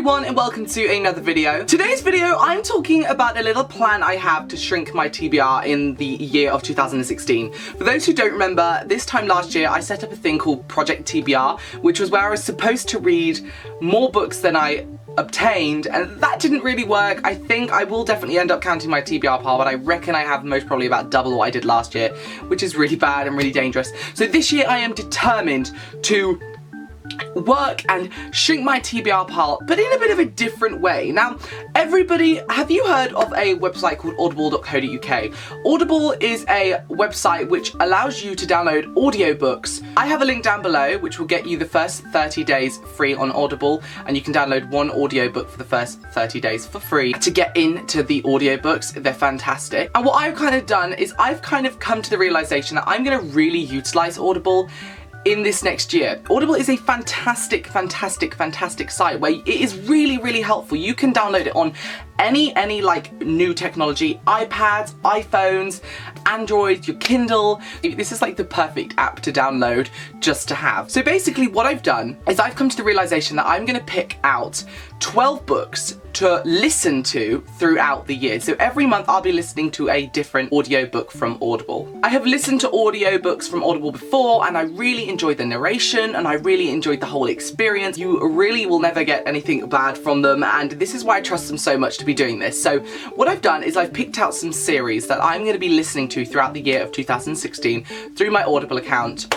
everyone and welcome to another video. Today's video I'm talking about a little plan I have to shrink my TBR in the year of 2016. For those who don't remember, this time last year I set up a thing called Project TBR, which was where I was supposed to read more books than I obtained, and that didn't really work. I think I will definitely end up counting my TBR pile, but I reckon I have most probably about double what I did last year, which is really bad and really dangerous. So this year I am determined to work and shrink my TBR pile, but in a bit of a different way. Now, everybody, have you heard of a website called audible.co.uk? Audible is a website which allows you to download audiobooks. I have a link down below which will get you the first 30 days free on Audible, and you can download one audiobook for the first 30 days for free to get into the audiobooks. They're fantastic. And what I've kind of done is I've kind of come to the realization that I'm going to really utilize Audible in this next year. Audible is a fantastic site where it is really helpful. You can download it on any like new technology, iPads, iPhones, Android, your Kindle. This is like the perfect app to download just to have. So basically what I've done is I've come to the realization that I'm gonna pick out 12 books to listen to throughout the year. So every month I'll be listening to a different audiobook from Audible. I have listened to audiobooks from Audible before and I really enjoyed the narration and I really enjoyed the whole experience. You really will never get anything bad from them, and this is why I trust them so much to be doing this. So what I've done is I've picked out some series that I'm going to be listening to throughout the year of 2016 through my Audible account.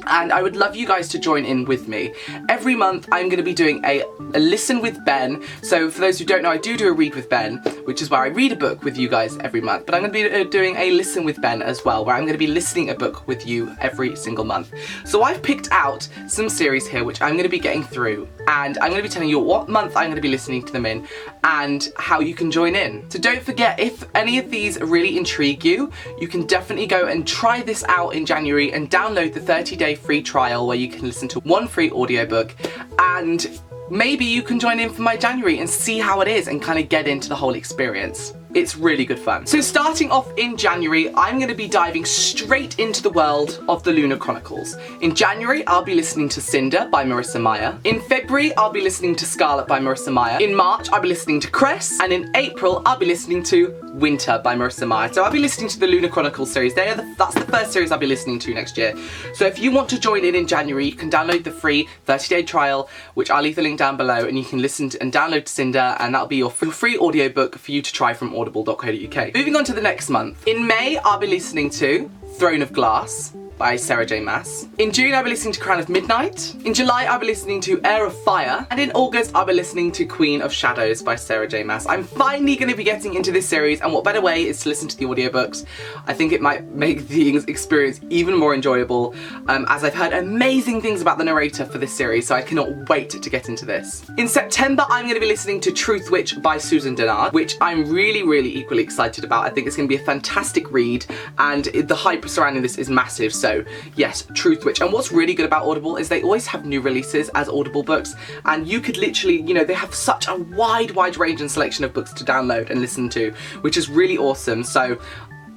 And I would love you guys to join in with me. Every month I'm going to be doing a listen with Ben. So for those who don't know, I do a read with Ben, which is where I read a book with you guys every month. But I'm going to be doing a listen with Ben as well, where I'm going to be listening a book with you every single month. So I've picked out some series here which I'm going to be getting through, and I'm going to be telling you what month I'm going to be listening to them in and how you can join in. So don't forget, if any of these really intrigue you, you can definitely go and try this out in January and download the 30-day free trial where you can listen to one free audiobook, and maybe you can join in for my January and see how it is and kind of get into the whole experience. It's really good fun. So starting off in January, I'm going to be diving straight into the world of the Lunar Chronicles. In January, I'll be listening to Cinder by Marissa Meyer. In February, I'll be listening to Scarlet by Marissa Meyer. In March, I'll be listening to Cress. And in April, I'll be listening to Winter by Marissa Meyer. So I'll be listening to the Lunar Chronicles series. That's the first series I'll be listening to next year. So if you want to join in January, you can download the free 30-day trial, which I'll leave the link down below, and you can listen to and download Cinder, and that'll be your free audiobook for you to try from audible.co.uk. Moving on to the next month. In May, I'll be listening to Throne of Glass by Sarah J. Maas. In June, I'll be listening to Crown of Midnight. In July, I'll be listening to Heir of Fire. And in August, I'll be listening to Queen of Shadows by Sarah J. Maas. I'm finally going to be getting into this series, and what better way is to listen to the audiobooks. I think it might make the experience even more enjoyable, as I've heard amazing things about the narrator for this series, so I cannot wait to get into this. In September, I'm going to be listening to Truth Witch by Susan Dennard, which I'm really equally excited about. I think it's going to be a fantastic read, and the hype surrounding this is massive. So yes, Truth Witch. And what's really good about Audible is they always have new releases as Audible books, and you could literally, you know, they have such a wide range and selection of books to download and listen to, which is really awesome. So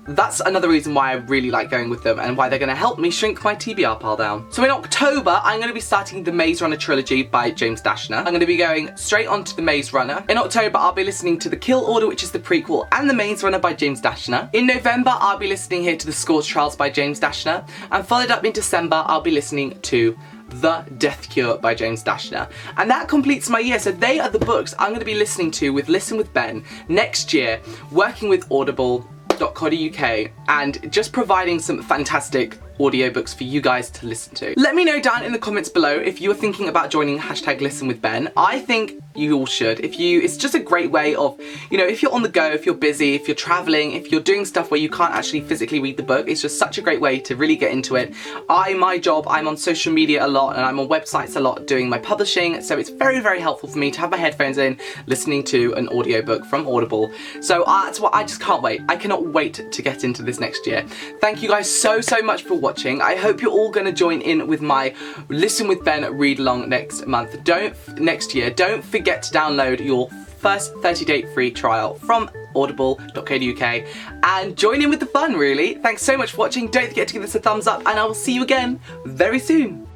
that's another reason why I really like going with them and why they're going to help me shrink my TBR pile down. So in October, I'm going to be starting the Maze Runner trilogy by James Dashner. I'm going to be going straight on to the Maze Runner. In October, I'll be listening to The Kill Order, which is the prequel, and the Maze Runner by James Dashner. In November, I'll be listening here to The Scourge Trials by James Dashner. And followed up in December, I'll be listening to The Death Cure by James Dashner. And that completes my year. So they are the books I'm going to be listening to with Listen with Ben next year, working with Audible.co.uk and just providing some fantastic audiobooks for you guys to listen to. Let me know down in the comments below if you are thinking about joining #ListenWithBen. I think you all should. It's just a great way of, you know, if you're on the go, if you're busy, if you're traveling, if you're doing stuff where you can't actually physically read the book, it's just such a great way to really get into it. My job, I'm on social media a lot and I'm on websites a lot doing my publishing, so it's very helpful for me to have my headphones in, listening to an audiobook from Audible. So that's what I just can't wait. I cannot wait to get into this next year. Thank you guys so much for watching. I hope you're all going to join in with my Listen with Ben read along next year. Don't forget to download your first 30-day free trial from audible.co.uk and join in with the fun, really. Thanks so much for watching. Don't forget to give this a thumbs up, and I will see you again very soon.